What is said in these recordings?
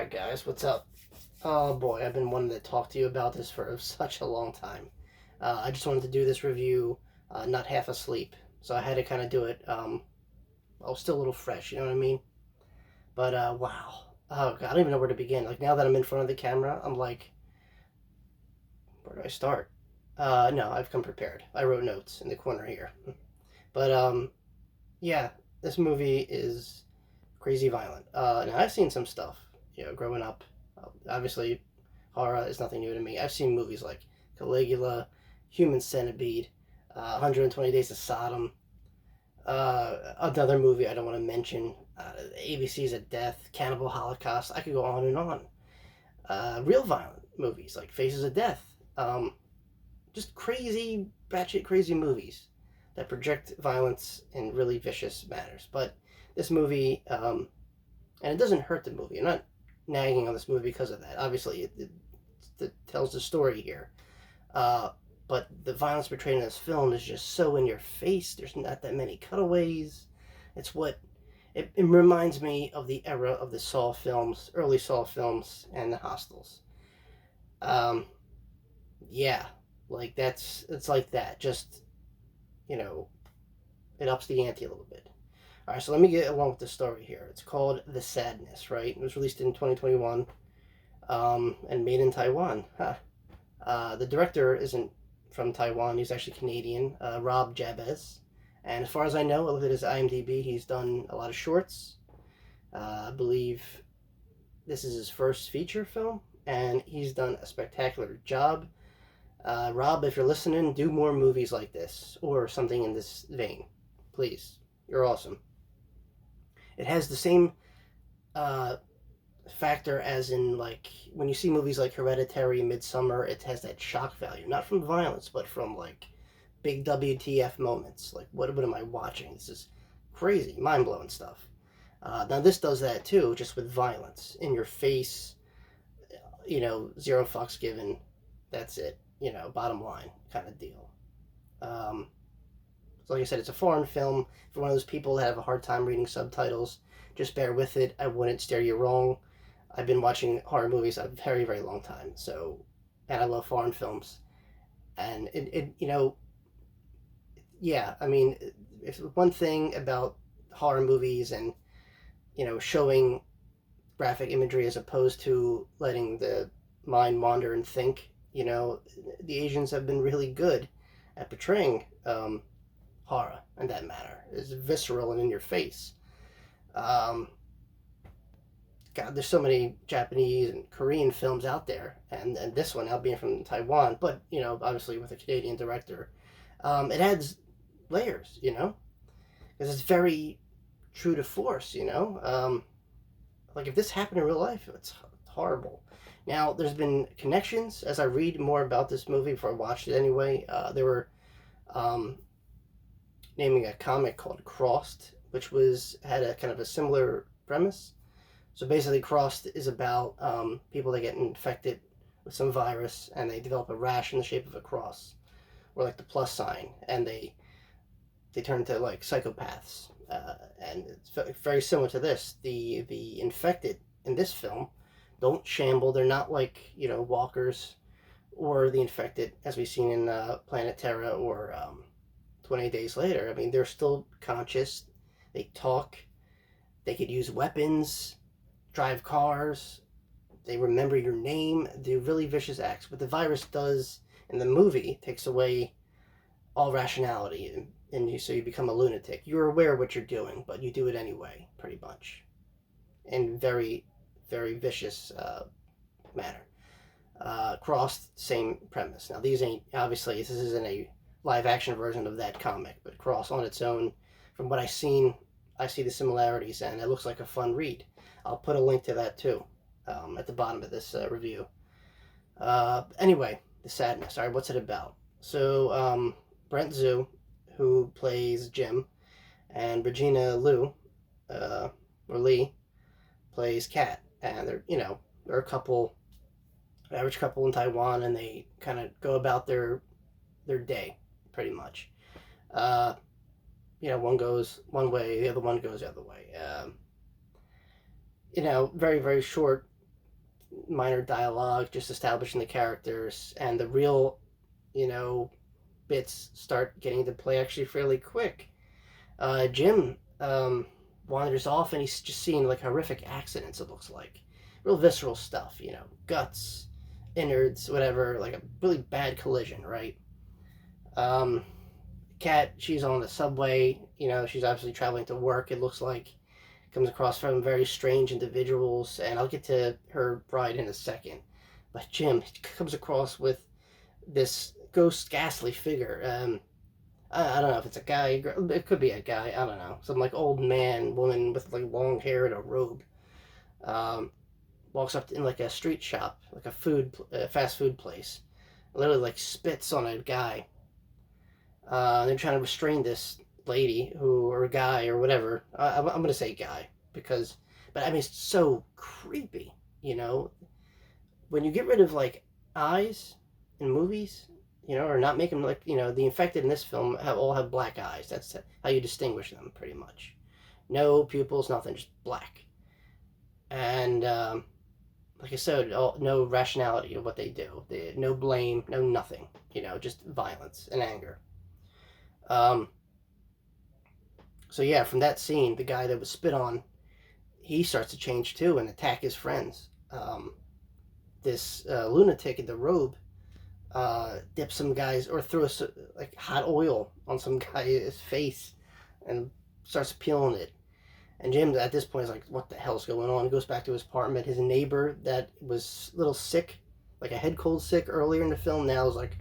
Alright guys, what's up? Oh boy, I've been wanting to talk to you about this for such a long time. I just wanted to do this review, not half asleep, so I had to kind of do it. I was still a little fresh, you know what I mean? But wow, oh god, I don't even know where to begin. Like now that I'm in front of the camera, I'm like, where do I start? No, I've come prepared. I wrote notes in the corner here. But yeah, this movie is crazy violent. Now I've seen some stuff, growing up. Obviously, horror is nothing new to me. I've seen movies like Caligula, Human Centipede, 120 Days of Sodom. Another movie I don't want to mention, ABC's of Death, Cannibal Holocaust. I could go on and on. Real violent movies like Faces of Death. Just crazy, batshit crazy movies that project violence in really vicious manners. But this movie, and it doesn't hurt the movie. I'm not nagging on this movie because of that. Obviously, it tells the story here. Uh, but the violence portrayed in this film is just so in your face. There's not that many cutaways. It's what it reminds me of the era of the Saw films, early Saw films, and the Hostels. Um, yeah, like it's like that. Just you know, it ups the ante a little bit. All right, so let me get along with the story here. It's called Thesadness, right? It was released in 2021, and made in Taiwan. Huh. The director isn't from Taiwan. He's actually Canadian, Rob Jabez. And as far as I know, I looked at his IMDb. He's done a lot of shorts. I believe this is his first feature film, and he's done a spectacular job. Rob, if you're listening, do more movies like this or something in this vein. Please. You're awesome. It has the same uh, factor as in, like, when you see movies like Hereditary, Midsummer, it has that shock value. Not from violence, but from, like, big WTF moments. Like, what am I watching? This is crazy, mind-blowing stuff. Now, this does that, too, just with violence. In your face, zero fucks given. That's it. Bottom line kind of deal. So like I said, it's a foreign film. For one of those people that have a hard time reading subtitles, just bear with it. I wouldn't steer you wrong. I've been watching horror movies a very, very long time. And I love foreign films. And yeah, I mean, it's one thing about horror movies and, showing graphic imagery as opposed to letting the mind wander and think. The Asians have been really good at portraying horror, in that matter. It's visceral and in your face. Um, God, there's so many Japanese and Korean films out there, and this one now being from Taiwan, but obviously with a Canadian director, it adds layers, because it's very true to force, like if this happened in real life, it's horrible. Now, there's been connections as I read more about this movie before I watched it anyway. They were um, naming a comic called Crossed, which had a kind of a similar premise. So basically, Crossed is about people that get infected with some virus and they develop a rash in the shape of a cross, or like the plus sign, and they turn into like psychopaths. And it's very similar to this. The infected in this film don't shamble. They're not like walkers or the infected as we've seen in Planet Terra or 20 Days Later. I mean, they're still conscious. They talk. They could use weapons, drive cars. They remember your name. Do really vicious acts. What the virus does in the movie takes away all rationality, and so you become a lunatic. You're aware of what you're doing, but you do it anyway, pretty much, in very, very vicious manner. Crossed, same premise. Now, these ain't, obviously, this isn't a live action version of that comic, but Cross on its own, from what I've seen, I see the similarities, and it looks like a fun read. I'll put a link to that too at the bottom of this review. Anyway, Thesadness. All right, what's it about? So, Brent Zhu, who plays Jim, and Regina Liu, or Lee, plays Kat, and they're a couple, average couple in Taiwan, and they kind of go about their day, pretty much. One goes one way, the other one goes the other way. Very, very short minor dialogue, just establishing the characters, and the real, you know, bits start getting to play actually fairly quick. Jim wanders off, and he's just seeing like horrific accidents. It looks like real visceral stuff, guts, innards, whatever, like a really bad collision, right? Um, Kat, she's on the subway. She's obviously traveling to work. It looks like comes across from very strange individuals, and I'll get to her bride in a second. But Jim comes across with this ghost, ghastly figure. I don't know if it's a guy. It could be a guy. I don't know. Some like old man, woman with like long hair and a robe. Um, Walks up in like a street shop, like a fast food place. Literally like spits on a guy. They're trying to restrain this lady or guy or whatever. I'm gonna say guy but I mean it's so creepy. When you get rid of like eyes in movies, or not make them like the infected in this film all have black eyes. That's how you distinguish them pretty much. No pupils, nothing, just black. And like I said, no rationality of what they do. No blame, no nothing. Just violence and anger. So yeah, from that scene, the guy that was spit on, he starts to change too and attack his friends. This lunatic in the robe dips some guys or throws like hot oil on some guy's face and starts peeling it. And Jim at this point is like, what the hell's going on? He goes back to his apartment. His neighbor that was a little sick, like a head cold sick earlier in the film, now is like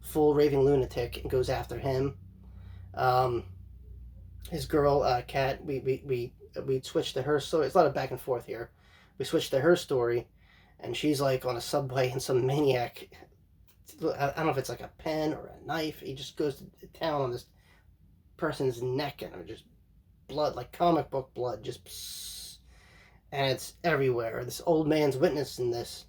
full raving lunatic and goes after him. His girl, Kat, we switched to her story. It's a lot of back and forth here. We switched to her story, and she's like on a subway, and some maniac, I don't know if it's like a pen or a knife, he just goes to town on this person's neck, and just blood, like comic book blood, just psst, and it's everywhere. This old man's witnessing this,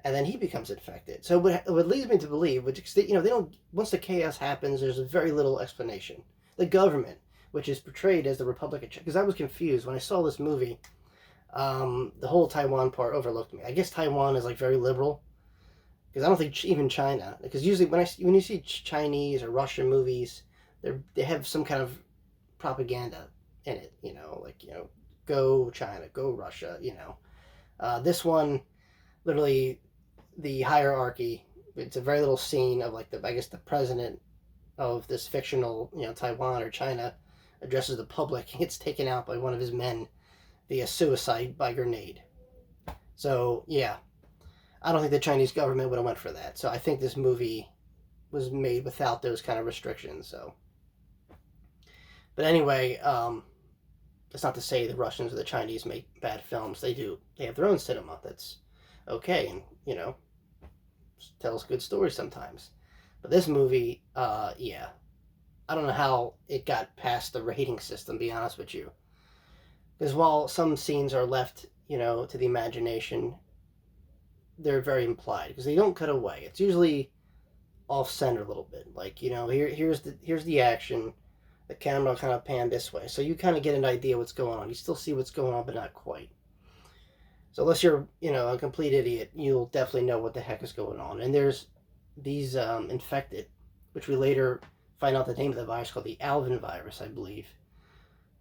and then he becomes infected. So what leads me to believe, which they don't. Once the chaos happens, there's very little explanation. The government, which is portrayed as the Republic of China, because I was confused when I saw this movie. The whole Taiwan part overlooked me. I guess Taiwan is like very liberal, because I don't think even China. Because usually when you see Chinese or Russian movies, they have some kind of propaganda in it. Go China, go Russia. This one, literally, the hierarchy. It's a very little scene of like the president of this fictional Taiwan or China addresses the public and gets taken out by one of his men via suicide by grenade. So yeah, I don't think the Chinese government would have went for that. So I think this movie was made without those kind of restrictions. So, but anyway, that's not to say the Russians or the Chinese make bad films. They do. They have their own cinema that's okay, and tells good stories sometimes. But this movie, yeah, I don't know how it got past the rating system, to be honest with you. Because while some scenes are left, to the imagination, they're very implied because they don't cut away. It's usually off center a little bit. Like, here's the action. The camera kind of pan this way, so you kind of get an idea what's going on. You still see what's going on, but not quite. So unless you're, a complete idiot, you'll definitely know what the heck is going on. And there's these infected, which we later find out the name of the virus, called the Alvin virus, I believe.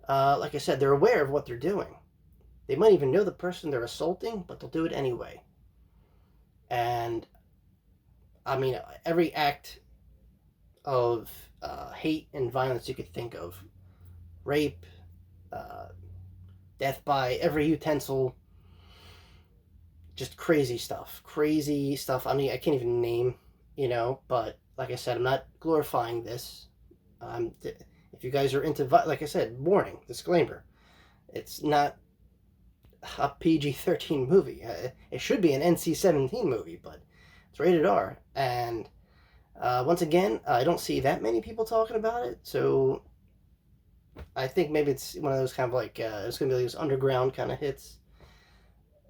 Like I said, they're aware of what they're doing. They might even know the person they're assaulting, but they'll do it anyway. And, I mean, every act of hate and violence you could think of. Rape, death by every utensil, just crazy stuff. I mean, I can't even name, but like I said, I'm not glorifying this. If you guys are into, like I said, warning, disclaimer, it's not a PG-13 movie. It should be an NC-17 movie, but it's rated R. And once again, I don't see that many people talking about it, so I think maybe it's one of those kind of like, it's going to be those underground kind of hits,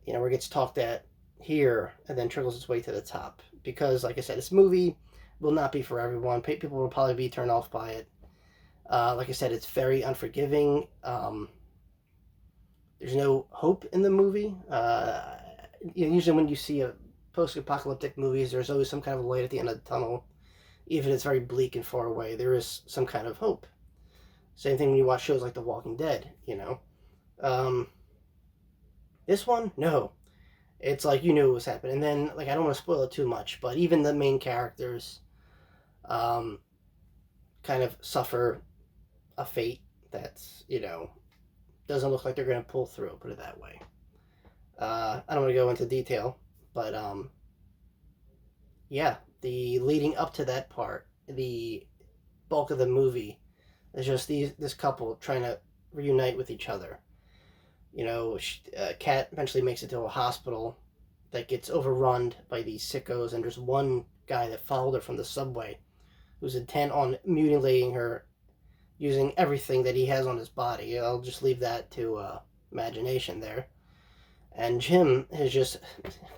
where it gets talked at here and then trickles its way to the top. Because, like I said, this movie will not be for everyone. People will probably be turned off by it. Like I said, it's very unforgiving. There's no hope in the movie. usually when you see a post-apocalyptic movies, there's always some kind of light at the end of the tunnel. Even if it's very bleak and far away, there is some kind of hope. Same thing when you watch shows like The Walking Dead, Um, this one, no. It's like you knew it was happening. And then, like, I don't want to spoil it too much, but even the main characters um, kind of suffer a fate that's, doesn't look like they're going to pull through, put it that way. I don't want to go into detail, but yeah, the leading up to that part, the bulk of the movie is just this couple trying to reunite with each other. Kat eventually makes it to a hospital that gets overrun by these sickos, and there's one guy that followed her from the subway who's intent on mutilating her using everything that he has on his body. I'll just leave that to imagination there. And Jim is just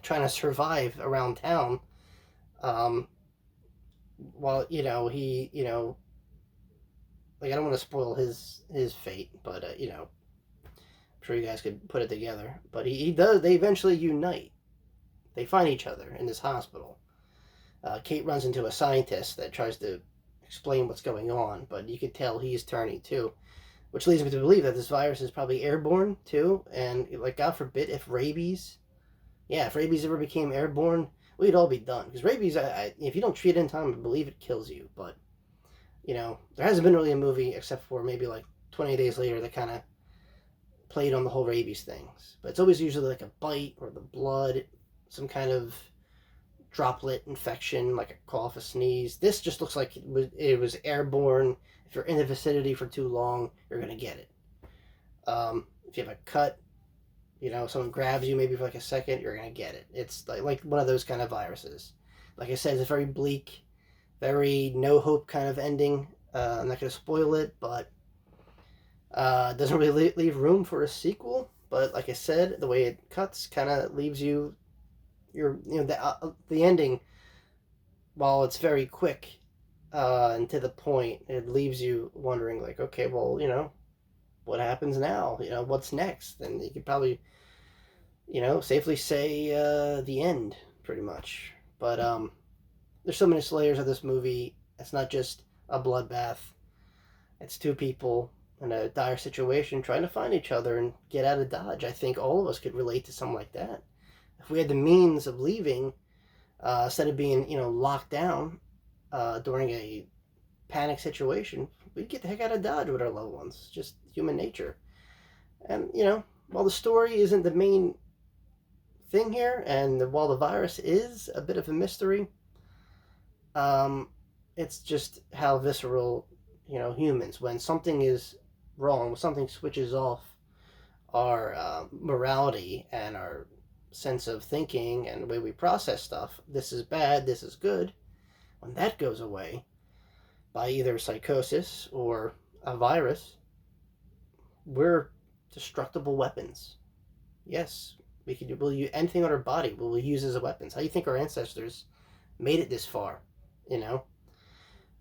trying to survive around town. While like I don't want to spoil his fate, but I'm sure you guys could put it together. But he does. They eventually unite. They find each other in this hospital. Kate runs into a scientist that tries to explain what's going on, but you could tell he's turning too, which leads me to believe that this virus is probably airborne too. And like, God forbid, if rabies ever became airborne, we'd all be done. Because rabies, if you don't treat it in time, I believe it kills you. But there hasn't been really a movie except for maybe like 20 Days Later that kind of played on the whole rabies things. But it's always usually like a bite or the blood, some kind of droplet infection, like a cough, a sneeze. This just looks like it was airborne. If you're in the vicinity for too long, you're going to get it. If you have a cut, someone grabs you maybe for like a second, you're going to get it. It's like one of those kind of viruses. Like I said, it's very bleak, very no hope kind of ending. I'm not going to spoil it, but doesn't really leave room for a sequel. But like I said, the way it cuts kind of leaves you, the ending, while it's very quick and to the point, it leaves you wondering, like, okay, well, what happens now? What's next? And you could probably, safely say the end, pretty much. But there's so many layers of this movie. It's not just a bloodbath. It's two people in a dire situation trying to find each other and get out of Dodge. I think all of us could relate to something like that. If we had the means of leaving, instead of being, locked down during a panic situation, we'd get the heck out of Dodge with our loved ones. Just human nature. And, while the story isn't the main thing here, and while the virus is a bit of a mystery, it's just how visceral, humans, when something is wrong, when something switches off our morality and our sense of thinking and the way we process stuff, this is bad, this is good, when that goes away by either psychosis or a virus, we're destructible weapons. Yes, we'll use anything on our body, we'll use as weapons. How do you think our ancestors made it this far?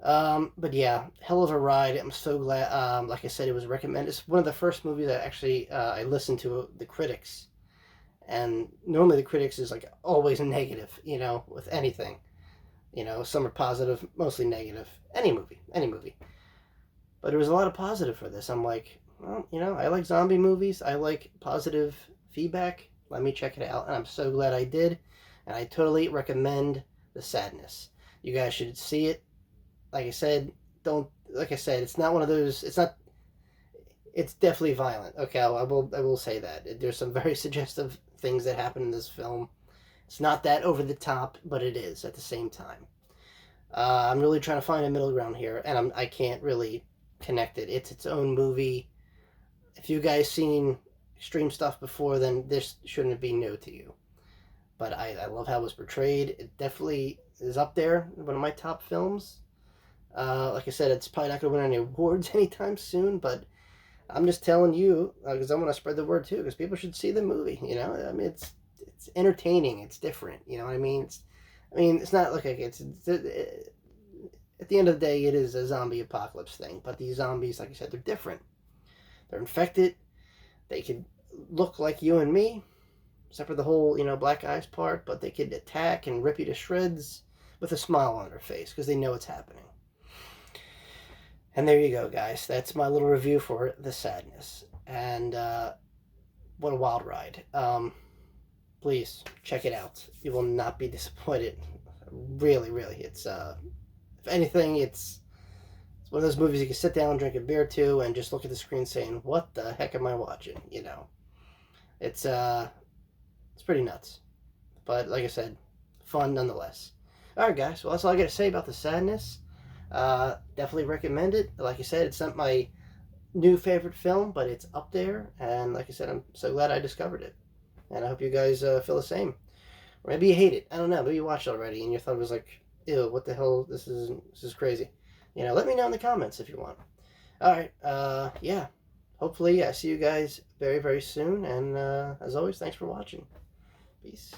But yeah, hell of a ride. I'm so glad. Like I said, it was recommended. It's one of the first movies that actually I listened to the critics. And normally the critics is like always negative, with anything. Some are positive, mostly negative. Any movie. But there was a lot of positive for this. I'm like, well, I like zombie movies. I like positive feedback. Let me check it out. And I'm so glad I did. And I totally recommend The Sadness. You guys should see it. Like I said, it's not one of those, it's definitely violent. Okay, I will say that. There's some very suggestive things that happen in this film. It's not that over the top, but it is at the same time. I'm really trying to find a middle ground here, and I can't really connect it. It's its own movie. If you guys seen extreme stuff before, then this shouldn't be new to you. But I love how it was portrayed. It definitely is up there, one of my top films. Like I said, it's probably not going to win any awards anytime soon, but I'm just telling you, because I want to spread the word too, because people should see the movie, I mean, it's entertaining, it's different, you know what I mean? It's not like at the end of the day, it is a zombie apocalypse thing, but these zombies, like I said, they're different. They're infected. They could look like you and me. except for the whole, black eyes part, but they could attack and rip you to shreds with a smile on their face because they know it's happening. And there you go, guys. That's my little review for The Sadness. And what a wild ride. Please check it out. You will not be disappointed. Really, really. It's, if anything, it's one of those movies you can sit down and drink a beer to and just look at the screen saying, what the heck am I watching? It's pretty nuts. But like I said, fun nonetheless. Alright, guys. Well, that's all I got to say about The Sadness. Definitely recommend it. Like I said, it's not my new favorite film, but it's up there. And like I said, I'm so glad I discovered it. And I hope you guys feel the same. Or maybe you hate it. I don't know. Maybe you watched it already and you thought it was like, ew, what the hell? This is crazy. Let me know in the comments if you want. Alright, yeah. Hopefully I see you guys very, very soon. And as always, thanks for watching. Peace.